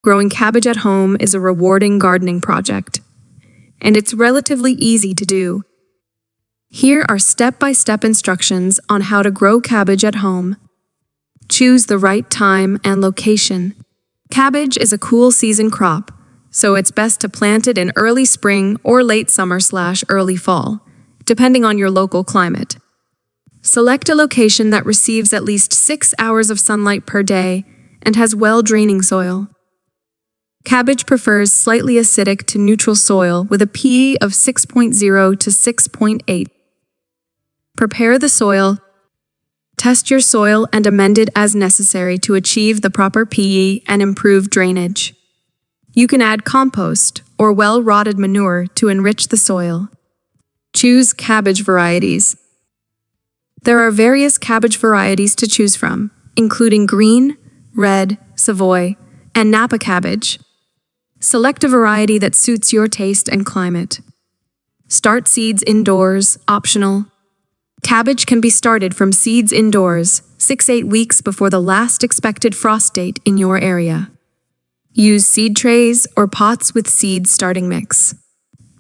Growing cabbage at home is a rewarding gardening project, and it's relatively easy to do. Here are step-by-step instructions on how to grow cabbage at home. Choose the right time and location. Cabbage is a cool season crop, so it's best to plant it in early spring or late summer/early fall, depending on your local climate. Select a location that receives at least 6 hours of sunlight per day and has well-draining soil. Cabbage prefers slightly acidic to neutral soil with a pH of 6.0 to 6.8. Prepare the soil. Test your soil and amend it as necessary to achieve the proper pH and improve drainage. You can add compost or well-rotted manure to enrich the soil. Choose cabbage varieties. There are various cabbage varieties to choose from, including green, red, Savoy, and Napa cabbage. Select a variety that suits your taste and climate. Start seeds indoors, optional. Cabbage can be started from seeds indoors, 6-8 weeks before the last expected frost date in your area. Use seed trays or pots with seed starting mix.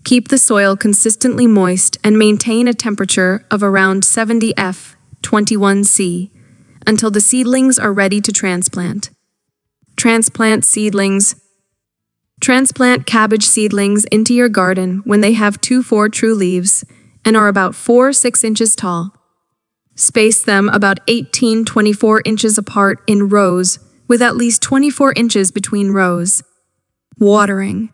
Keep the soil consistently moist and maintain a temperature of around 70 F, 21 C, until the seedlings are ready to transplant. Transplant seedlings. Transplant cabbage seedlings into your garden when they have 2-4 true leaves and are about 4-6 inches tall. Space them about 18-24 inches apart in rows with at least 24 inches between rows. Watering.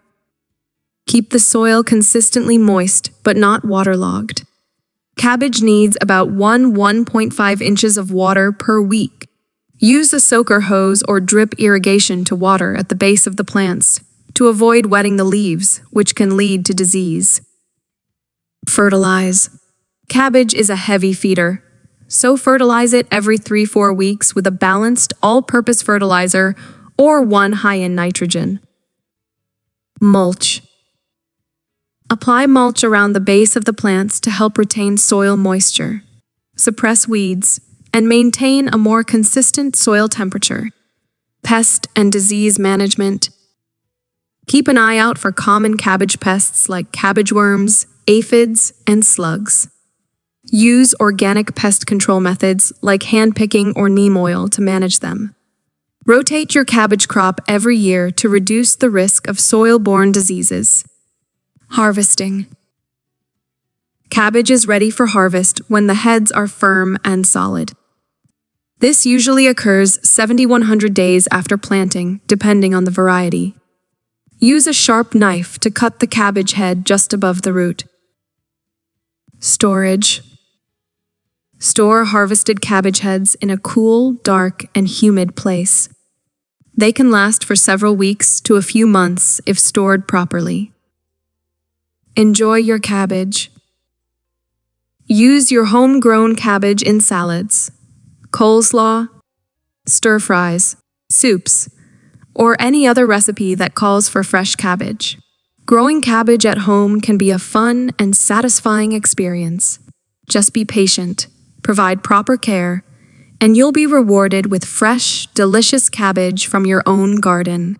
Keep the soil consistently moist but not waterlogged. Cabbage needs about 1.5 inches of water per week. Use a soaker hose or drip irrigation to water at the base of the plants to avoid wetting the leaves, which can lead to disease. Fertilize. Cabbage is a heavy feeder, so fertilize it every 3-4 weeks with a balanced all-purpose fertilizer or one high in nitrogen. Mulch. Apply mulch around the base of the plants to help retain soil moisture, suppress weeds, and maintain a more consistent soil temperature. Pest and disease management. Keep an eye out for common cabbage pests like cabbage worms, aphids, and slugs. Use organic pest control methods like hand-picking or neem oil to manage them. Rotate your cabbage crop every year to reduce the risk of soil-borne diseases. Harvesting. Cabbage is ready for harvest when the heads are firm and solid. This usually occurs 7,100 days after planting, depending on the variety. Use a sharp knife to cut the cabbage head just above the root. Storage. Store harvested cabbage heads in a cool, dark, and humid place. They can last for several weeks to a few months if stored properly. Enjoy your cabbage. Use your homegrown cabbage in salads, coleslaw, stir-fries, soups, or any other recipe that calls for fresh cabbage. Growing cabbage at home can be a fun and satisfying experience. Just be patient, provide proper care, and you'll be rewarded with fresh, delicious cabbage from your own garden.